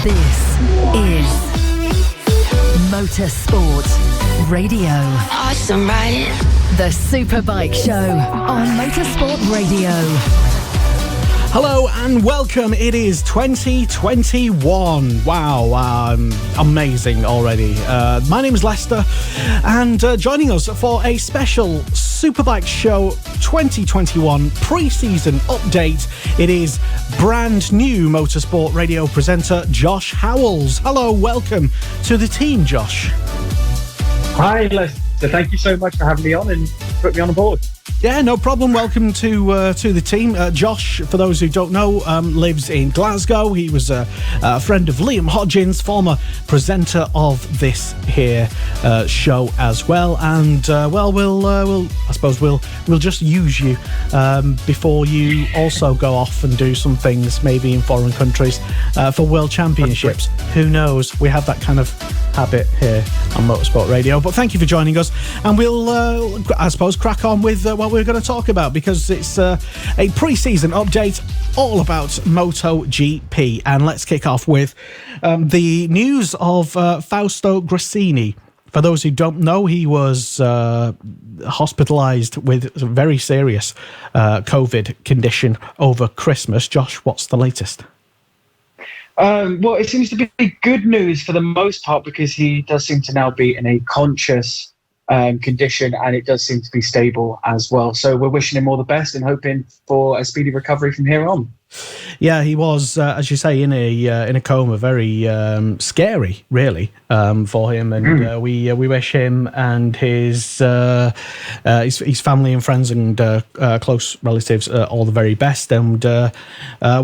This is Motorsport Radio. Awesome, right? The Superbike Show on Motorsport Radio. Hello and welcome. It is 2021. Wow, amazing already. My name is Lester, and joining us for a special Superbike Show 2021 pre-season update, it is brand new Motorsport Radio presenter Josh Howells. Hello, welcome to the team, Josh. Hi, Lester. Thank you so much for having me on and put me on board. Yeah, no problem. Welcome to the team. Josh, for those who don't know, lives in Glasgow. He was a friend of Liam Hodgins, former presenter of this here show as well. And we'll just use you before you also go off and do some things, maybe in foreign countries for World Championships. Who knows? We have that kind of habit here on Motorsport Radio. But thank you for joining us, and we'll, I suppose, crack on with what we're going to talk about, because it's a pre-season update all about MotoGP. And let's kick off with the news of Fausto Grassini. For those who don't know, he was hospitalised with a very serious COVID condition over Christmas. Josh, what's the latest? Well, it seems to be good news for the most part, because he does seem to now be in a conscious condition, and it does seem to be stable as well. So we're wishing him all the best and hoping for a speedy recovery from here on. Yeah, he was, as you say, in a coma. Very scary, really, for him. And we wish him and his family and friends and close relatives all the very best. And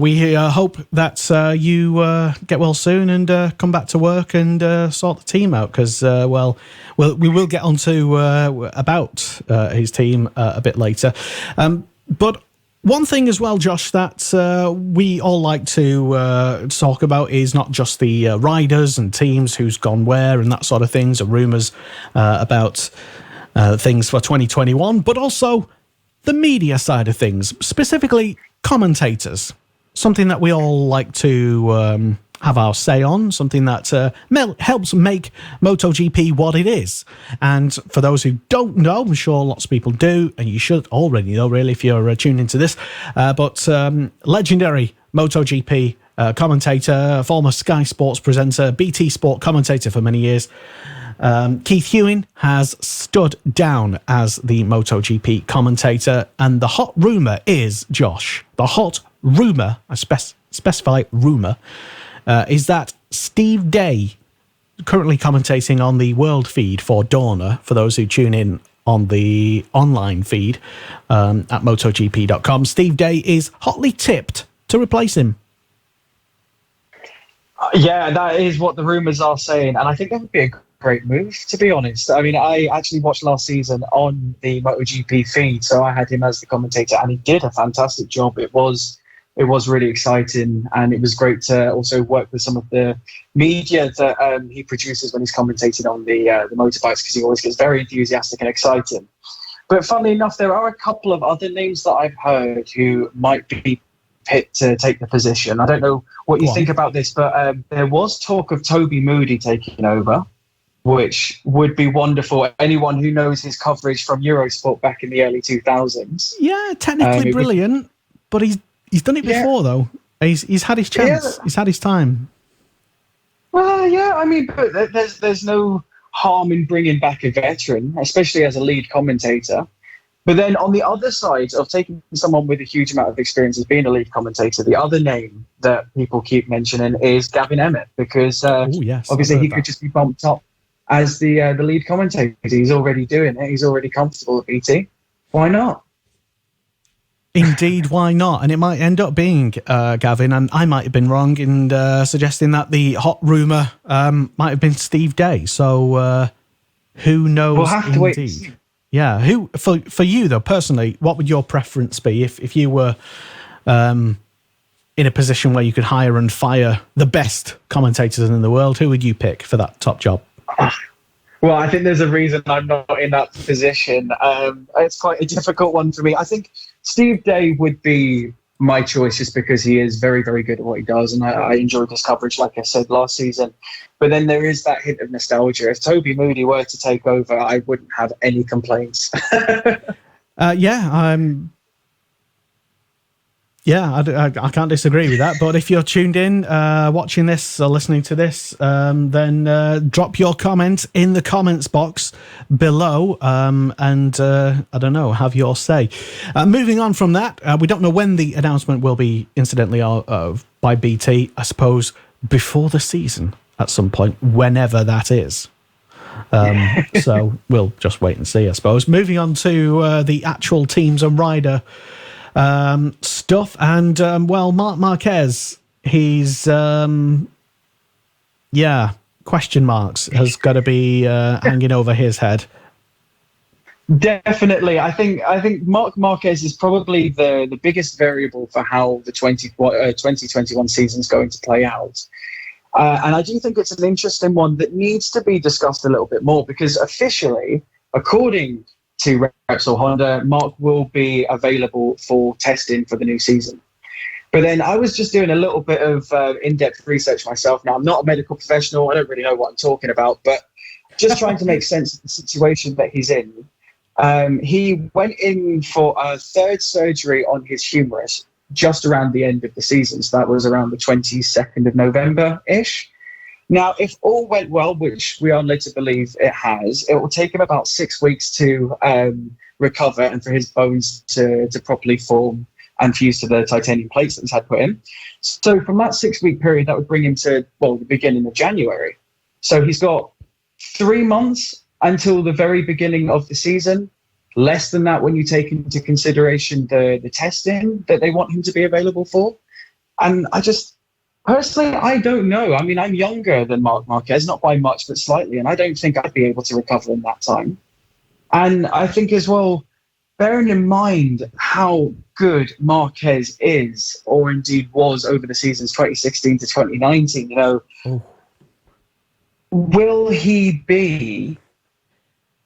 we hope that you get well soon and come back to work and sort the team out. Because we will get onto about his team a bit later, but. One thing as well, Josh, that we all like to talk about is not just the riders and teams who's gone where and that sort of things, or rumours about things for 2021, but also the media side of things, specifically commentators. Something that we all like to have our say on, something that helps make MotoGP what it is. And for those who don't know, I'm sure lots of people do, and you should already know, really, if you're tuned into this, but legendary MotoGP commentator, former Sky Sports presenter, BT Sport commentator for many years, Keith Hewin has stood down as the MotoGP commentator. And the hot rumour is, Josh, the hot rumour, I specify rumour, is that Steve Day, currently commentating on the world feed for Dorna, for those who tune in on the online feed at MotoGP.com, Steve Day is hotly tipped to replace him. Yeah, that is what the rumours are saying. And I think that would be a great move, to be honest. I mean, I actually watched last season on the MotoGP feed, so I had him as the commentator, and he did a fantastic job. It was really exciting, and it was great to also work with some of the media that he produces when he's commentating on the motorbikes, because he always gets very enthusiastic and exciting. But funnily enough, there are a couple of other names that I've heard who might be picked to take the position. I don't know what you think about this, but there was talk of Toby Moody taking over, which would be wonderful. Anyone who knows his coverage from Eurosport back in the early 2000s. Yeah, technically brilliant, but he's done it before, though. He's had his chance. Yeah. He's had his time. Well, yeah, I mean, but there's no harm in bringing back a veteran, especially as a lead commentator. But then on the other side of taking someone with a huge amount of experience as being a lead commentator, the other name that people keep mentioning is Gavin Emmett, because obviously he could just be bumped up as the lead commentator. He's already doing it. He's already comfortable at BT. Why not? Indeed, why not? And it might end up being Gavin, and I might have been wrong in suggesting that the hot rumour might have been Steve Day. So who knows? We'll have to wait and see. Yeah, who for you though personally? What would your preference be if you were in a position where you could hire and fire the best commentators in the world? Who would you pick for that top job? Well, I think there's a reason I'm not in that position. It's quite a difficult one for me. I think Steve Day would be my choice just because he is very, very good at what he does. And I enjoyed his coverage, like I said, last season. But then there is that hint of nostalgia. If Toby Moody were to take over, I wouldn't have any complaints. I can't disagree with that. But if you're tuned in, watching this or listening to this, then drop your comments in the comments box below, and I don't know, have your say. Moving on from that, we don't know when the announcement will be, incidentally, by BT. I suppose before the season at some point, whenever that is. So we'll just wait and see, I suppose. Moving on to the actual teams and rider stuff, and Marc Marquez, he's question marks has got to be hanging over his head. Definitely. I think Marc Marquez is probably the biggest variable for how the 2021 season is going to play out. And I do think it's an interesting one that needs to be discussed a little bit more, because officially, according to Repsol Honda, Mark will be available for testing for the new season. But then I was just doing a little bit of in-depth research myself. Now, I'm not a medical professional. I don't really know what I'm talking about, but just trying to make sense of the situation that he's in. He went in for a third surgery on his humerus just around the end of the season. So that was around the 22nd of November-ish. Now, if all went well, which we are led to believe it has, it will take him about 6 weeks to recover and for his bones to properly form and fuse to the titanium plates that he's had put in. So from that 6 week period, that would bring him to, the beginning of January. So he's got 3 months until the very beginning of the season. Less than that when you take into consideration the testing that they want him to be available for. And personally, I don't know. I mean, I'm younger than Marc Marquez, not by much, but slightly, and I don't think I'd be able to recover in that time. And I think as well, bearing in mind how good Marquez is, or indeed was over the seasons 2016 to 2019, will he be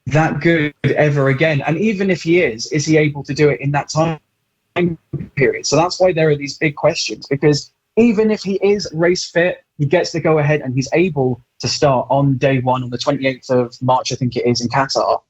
that good ever again? And even if he is he able to do it in that time period? So that's why there are these big questions, because even if he is race fit, he gets the go ahead and he's able to start on day one on the 28th of March, I think it is, in Qatar.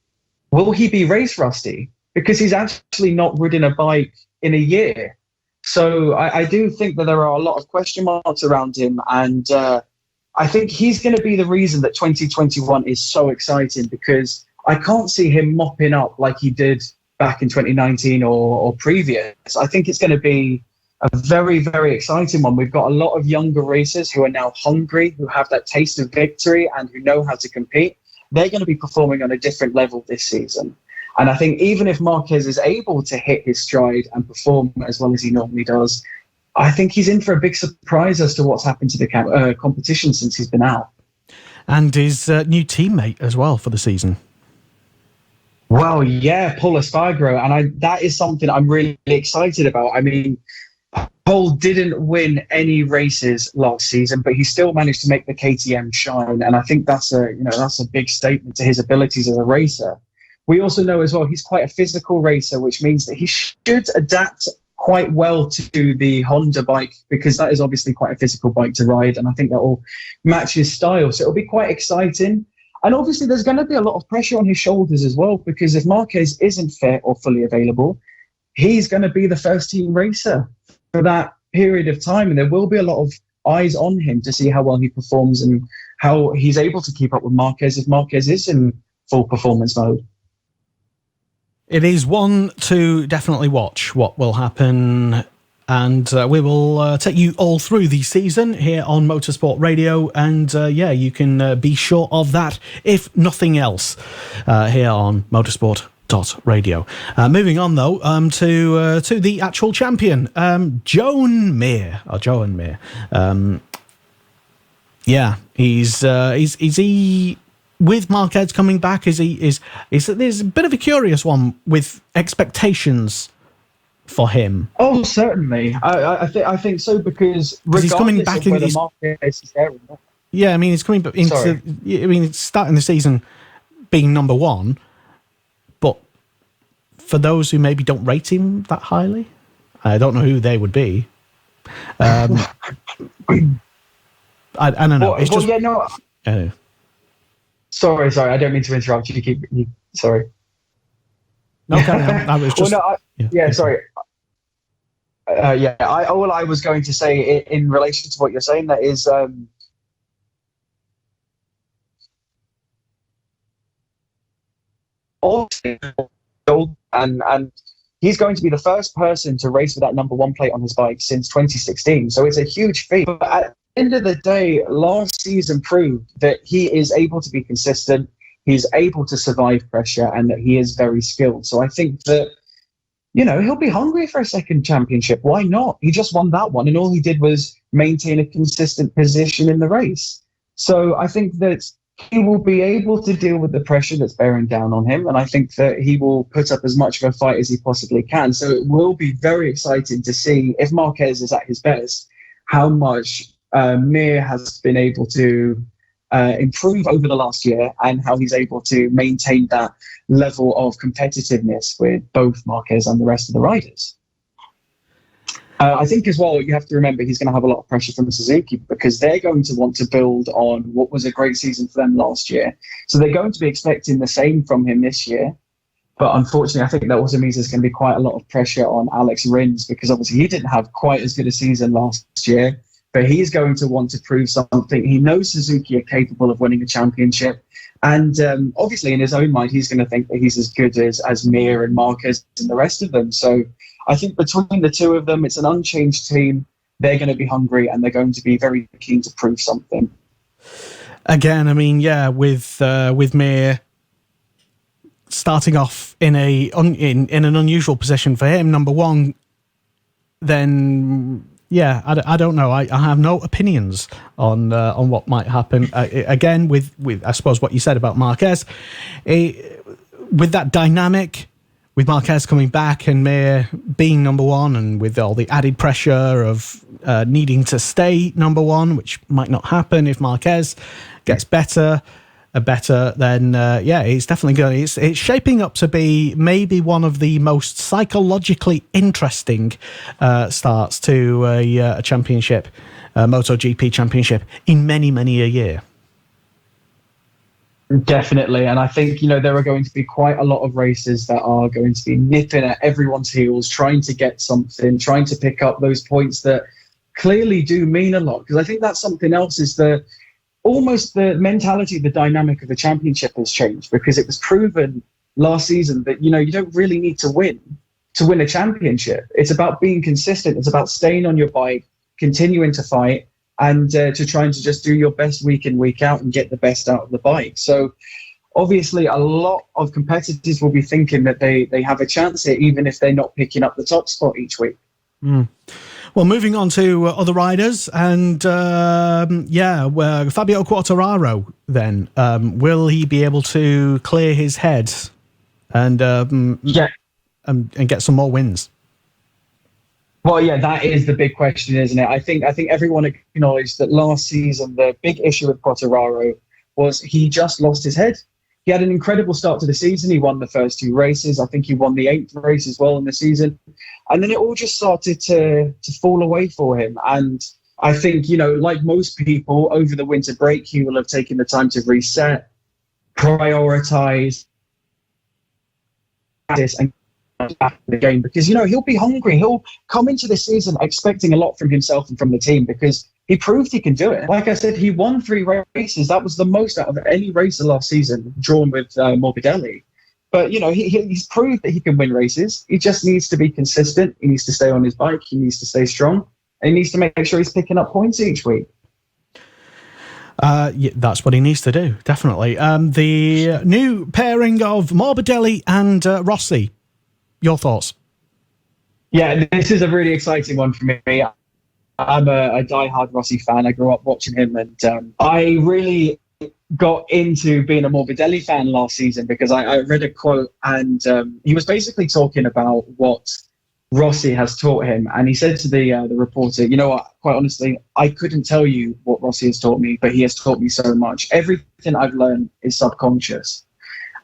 Will he be race rusty? Because he's actually not ridden a bike in a year. So I do think that there are a lot of question marks around him. And I think he's going to be the reason that 2021 is so exciting, because I can't see him mopping up like he did back in 2019 or previous. I think it's going to be a very, very exciting one. We've got a lot of younger racers who are now hungry, who have that taste of victory and who know how to compete. They're going to be performing on a different level this season. And I think even if Marquez is able to hit his stride and perform as well as he normally does, I think he's in for a big surprise as to what's happened to the competition since he's been out. And his new teammate as well for the season. Well, yeah, Paul Espargaro. And that is something I'm really excited about. I mean, Paul didn't win any races last season, but he still managed to make the KTM shine. And I think that's a big statement to his abilities as a racer. We also know as well, he's quite a physical racer, which means that he should adapt quite well to the Honda bike, because that is obviously quite a physical bike to ride. And I think that will match his style. So it'll be quite exciting. And obviously there's going to be a lot of pressure on his shoulders as well, because if Marquez isn't fit or fully available, he's going to be the first team racer for that period of time. And there will be a lot of eyes on him to see how well he performs and how he's able to keep up with Marquez if Marquez is in full performance mode. It is one to definitely watch what will happen. And we will take you all through the season here on Motorsport Radio. And you can be sure of that, if nothing else, here on Motorsport.radio. Moving on, though, to the actual champion, Joan Mir. Is he, with Marquez coming back, is there's a bit of a curious one with expectations for him? Oh, certainly. I think so, because he's coming back in his Marquez is there or not. Yeah, I mean, he's coming into. Sorry. I mean, it's starting the season being number one, but for those who maybe don't rate him that highly, I don't know who they would be. I don't know. It's just... yeah, no. Sorry, I don't mean to interrupt you. Sorry. No, carry on. I was just... sorry. All I was going to say in relation to what you're saying, that is, and he's going to be the first person to race with that number one plate on his bike since 2016. So it's a huge feat. But at the end of the day, last season proved that he is able to be consistent, he's able to survive pressure, and that he is very skilled. So I think that, he'll be hungry for a second championship. Why not? He just won that one, and all he did was maintain a consistent position in the race. So I think that he will be able to deal with the pressure that's bearing down on him, and I think that he will put up as much of a fight as he possibly can. So it will be very exciting to see, if Marquez is at his best, how much Mir has been able to improve over the last year, and how he's able to maintain that level of competitiveness with both Marquez and the rest of the riders. I think as well, you have to remember he's going to have a lot of pressure from Suzuki, because they're going to want to build on what was a great season for them last year. So they're going to be expecting the same from him this year. But unfortunately, I think that also means there's going to be quite a lot of pressure on Alex Rins, because obviously he didn't have quite as good a season last year. But he's going to want to prove something. He knows Suzuki are capable of winning a championship. And obviously, in his own mind, he's going to think that he's as good as Mir and Marquez and the rest of them. So I think between the two of them, it's an unchanged team. They're going to be hungry, and they're going to be very keen to prove something. Again, I mean, with Mir starting off in an unusual position for him, number one, then I don't know. I have no opinions on what might happen. Again, with I suppose what you said about Marquez, with that dynamic, with Marquez coming back and Mir being number one, and with all the added pressure of needing to stay number one, which might not happen if Marquez gets better, then it's definitely going. It's shaping up to be maybe one of the most psychologically interesting starts to a championship, MotoGP championship, in many a year. Definitely, and I think there are going to be quite a lot of races that are going to be nipping at everyone's heels, trying to get something, trying to pick up those points that clearly do mean a lot. Because I think that's something else, is almost the mentality, the dynamic of the championship has changed, because it was proven last season that you don't really need to win a championship. It's about being consistent. It's about staying on your bike, continuing to fight, and to trying to just do your best week in, week out, and get the best out of the bike. So obviously a lot of competitors will be thinking that they have a chance here, even if they're not picking up the top spot each week. Well, moving on to other riders, and Fabio Quartararo then, will he be able to clear his head and get some more wins? Well, that is the big question, isn't it? I think everyone acknowledged that last season the big issue with Quartararo was he just lost his head. He had an incredible start to the season. He won the first two races. I think he won the 8th race as well in the season. And then it all just started to fall away for him. And I think, like most people, over the winter break, he will have taken the time to reset, prioritize this, and back to the game, because he'll be hungry. He'll come into the season expecting a lot from himself and from the team, because he proved he can do it. Like I said, he won 3 races. That was the most out of any racer last season, drawn with Morbidelli. But he's proved that he can win races. He just needs to be consistent. He needs to stay on his bike. He needs to stay strong, and he needs to make sure he's picking up points each week. That's what he needs to do, definitely. The new pairing of Morbidelli and Rossi. Your thoughts? Yeah, this is a really exciting one for me. I'm a diehard Rossi fan. I grew up watching him, and I really got into being a Morbidelli fan last season, because I read a quote, and he was basically talking about what Rossi has taught him. And he said to the reporter, you know what, quite honestly, I couldn't tell you what Rossi has taught me, but he has taught me so much. Everything I've learned is subconscious.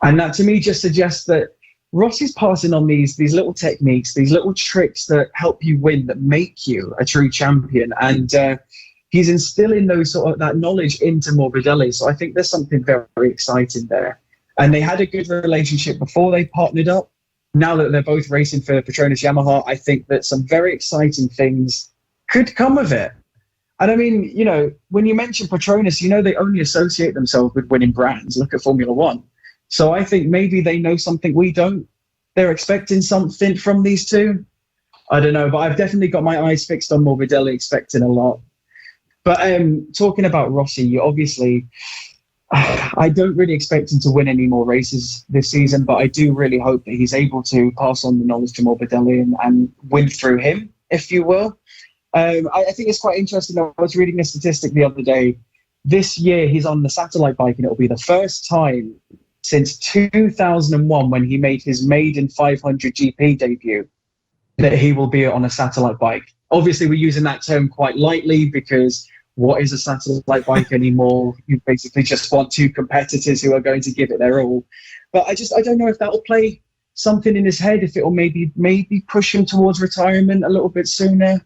And that to me just suggests that Rossi's passing on these little techniques, these little tricks that help you win, that make you a true champion. And he's instilling those sort of that knowledge into Morbidelli. So I think there's something very, very exciting there. And they had a good relationship before they partnered up. Now that they're both racing for Petronas Yamaha, I think that some very exciting things could come of it. And I mean, when you mention Petronas, they only associate themselves with winning brands. Look at Formula One. So I think maybe they know something we don't. They're expecting something from these two. I don't know, but I've definitely got my eyes fixed on Morbidelli, expecting a lot. But talking about Rossi, obviously, I don't really expect him to win any more races this season, but I do really hope that he's able to pass on the knowledge to Morbidelli and win through him, if you will. I think it's quite interesting. I was reading a statistic the other day. This year, he's on the satellite bike, and it'll be the first time since 2001, when he made his maiden 500 GP debut, that he will be on a satellite bike. Obviously, we're using that term quite lightly, because what is a satellite bike anymore? You basically just want two competitors who are going to give it their all. But I don't know if that will play something in his head, if it will maybe push him towards retirement a little bit sooner.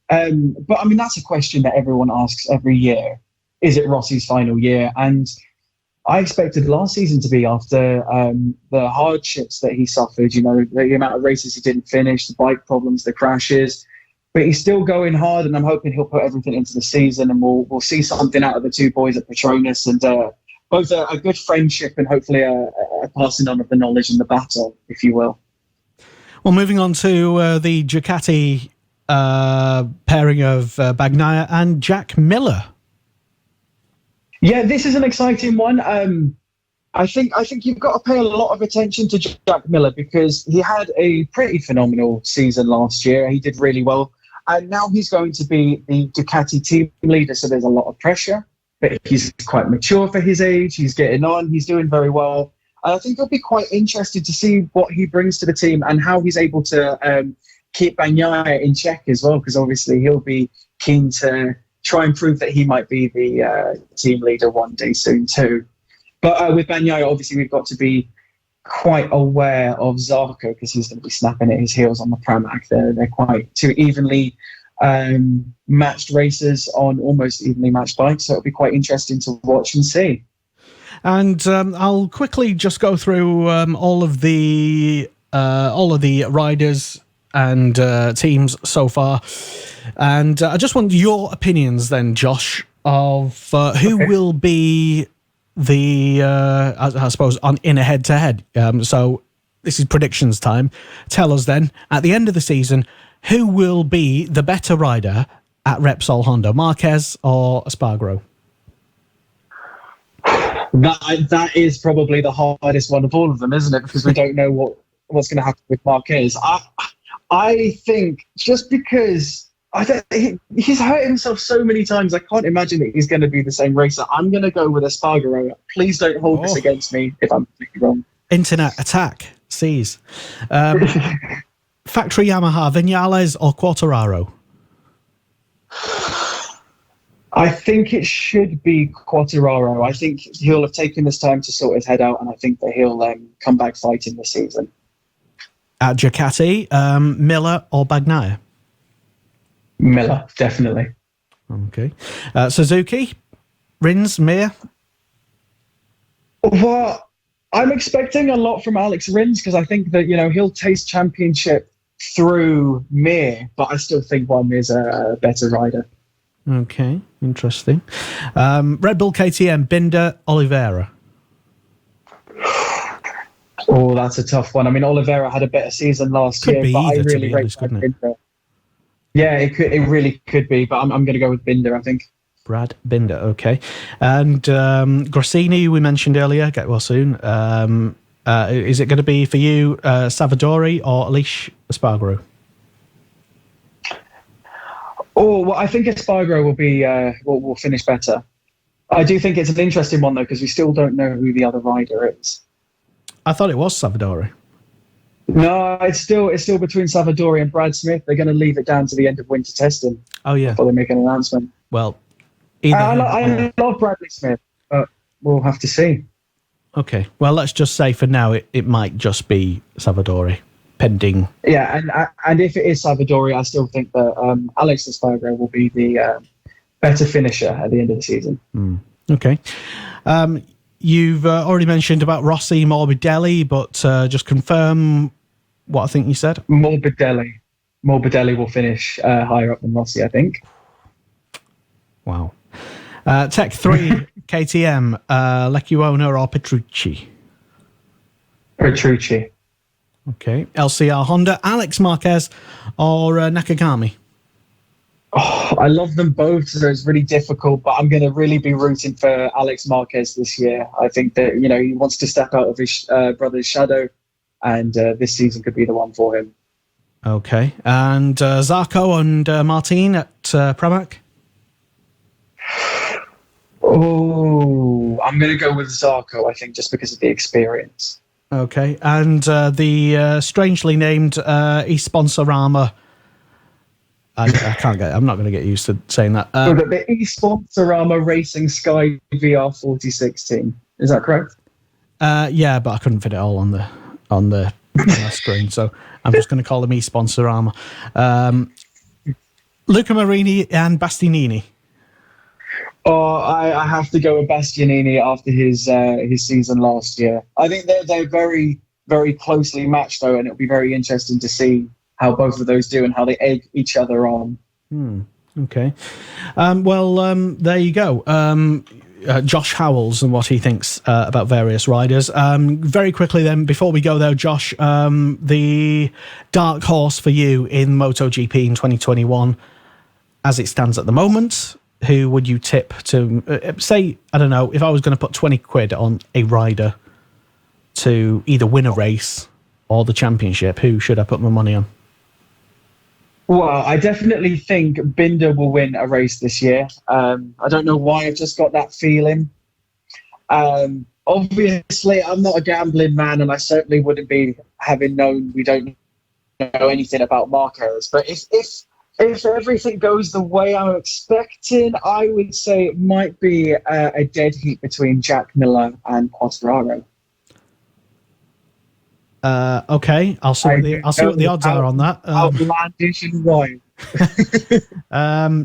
But I mean, that's a question that everyone asks every year. Is it Rossi's final year? And I expected last season to be, after the hardships that he suffered, the amount of races he didn't finish, the bike problems, the crashes. But he's still going hard, and I'm hoping he'll put everything into the season, and we'll see something out of the two boys at Petronas, and both a good friendship and hopefully a passing on of the knowledge and the battle, if you will. Well, moving on to the Ducati pairing of Bagnaia and Jack Miller. Yeah, this is an exciting one. I think you've got to pay a lot of attention to Jack Miller, because he had a pretty phenomenal season last year. He did really well. And now he's going to be the Ducati team leader, so there's a lot of pressure. But he's quite mature for his age. He's getting on. He's doing very well. And I think it'll be quite interesting to see what he brings to the team and how he's able to keep Bagnaia in check as well, because obviously he'll be keen to try and prove that he might be the team leader one day soon too. But with Bagnaia, obviously, we've got to be quite aware of Zarco, because he's going to be snapping at his heels on the Pramac. They're quite two evenly matched racers on almost evenly matched bikes, so it'll be quite interesting to watch and see. And I'll quickly just go through all of the riders and teams so far, and I just want your opinions then, Josh, of who will be the I suppose in a head-to-head. So this is predictions time. Tell us then, at the end of the season, who will be the better rider at Repsol Honda, Marquez or Espargaro? That is probably the hardest one of all of them, isn't it? Because we don't know what's going to happen with Marquez. I think just because he's hurt himself so many times, I can't imagine that he's going to be the same racer. I'm going to go with Espargaro. Please don't hold this against me if I'm completely wrong. Internet attack, seize. Factory Yamaha, Vinales or Quartararo? I think it should be Quartararo. I think he'll have taken this time to sort his head out, and I think that he'll come back fighting this season. At Ducati, Miller or Bagnaia? Miller, definitely. Okay. Suzuki, Rins, Mir? Well, I'm expecting a lot from Alex Rins, because I think that, he'll taste championship through Mir, but I still think Mir's a better rider. Okay, interesting. Red Bull KTM, Binder, Oliveira? Oh, that's a tough one. I mean, Oliveira had a better season last year, but I really rate Binder. Yeah, it really could be, but I'm going to go with Binder, I think. Brad Binder, okay. And Grassini, we mentioned earlier, get well soon. Is it going to be for you Savadori or Aleix Espargaro? Oh, well, I think Espargaro will be will finish better. I do think it's an interesting one, though, because we still don't know who the other rider is. I thought it was Savadori. No, it's still between Savadori and Brad Smith. They're going to leave it down to the end of winter testing. Oh, yeah. Before they make an announcement. Well, I love Bradley Smith, but we'll have to see. Okay. Well, let's just say for now it might just be Savadori, pending. Yeah, and if it is Salvadori, I still think that Alex Espargaro will be the better finisher at the end of the season. Okay. You've already mentioned about Rossi, Morbidelli, but just confirm what I think you said. Morbidelli will finish higher up than Rossi, I think. Wow. Tech 3, KTM, Leccuona or Petrucci? Petrucci. Okay. LCR Honda, Alex Marquez or Nakagami? Oh, I love them both, so it's really difficult, but I'm going to really be rooting for Alex Marquez this year. I think that, he wants to step out of his brother's shadow, and this season could be the one for him. Okay. And Zarco and Martin at Pramac? Oh, I'm going to go with Zarco, I think, just because of the experience. Okay. And the strangely named eSponsorama. I can't get. I'm not going to get used to saying that. So the eSponsorama Racing Sky VR 4016. Is that correct? Yeah, but I couldn't fit it all on the screen, so I'm just going to call them eSponsorama. Luca Marini and Bastianini. Oh, I have to go with Bastianini after his season last year. I think they're very, very closely matched, though, and it'll be very interesting to see how both of those do and how they egg each other on. Okay. There you go. Josh Howells and what he thinks about various riders. Very quickly then, before we go there, Josh, the dark horse for you in MotoGP in 2021, as it stands at the moment, who would you tip to, say, I don't know, if I was going to put 20 quid on a rider to either win a race or the championship, who should I put my money on? Well, I definitely think Binder will win a race this year. I don't know why, I've just got that feeling. Obviously, I'm not a gambling man, and I certainly wouldn't be, having known we don't know anything about Marquez. But if everything goes the way I'm expecting, I would say it might be a dead heat between Jack Miller and Quartararo. Okay, I'll see what the odds are on that. Outlandish and wild.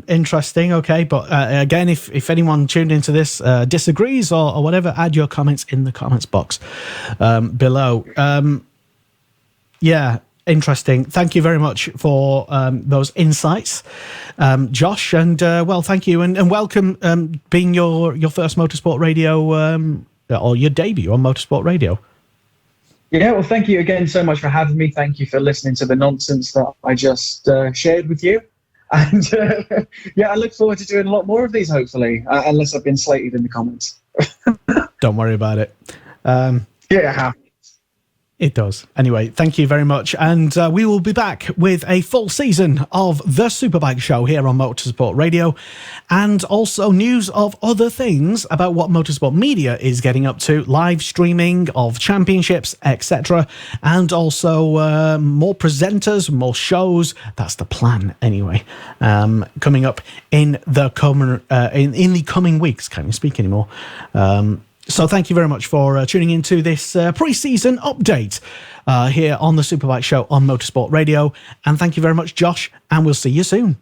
Interesting. Okay, but again, if anyone tuned into this disagrees or whatever, add your comments in the comments box below. Yeah, interesting. Thank you very much for those insights, Josh, and thank you and welcome being your first Motorsport Radio or your debut on Motorsport Radio. Yeah, well, thank you again so much for having me. Thank you for listening to the nonsense that I just shared with you. And I look forward to doing a lot more of these, hopefully, unless I've been slated in the comments. Don't worry about it. Yeah. It does. Anyway, thank you very much. And we will be back with a full season of the Superbike Show here on Motorsport Radio, and also news of other things about what Motorsport Media is getting up to, live streaming of championships, etc. And also more presenters, more shows. That's the plan anyway. Coming up in the coming weeks. Can't even speak anymore. So thank you very much for tuning into this pre-season update here on the Superbike Show on Motorsport Radio. And thank you very much, Josh, and we'll see you soon.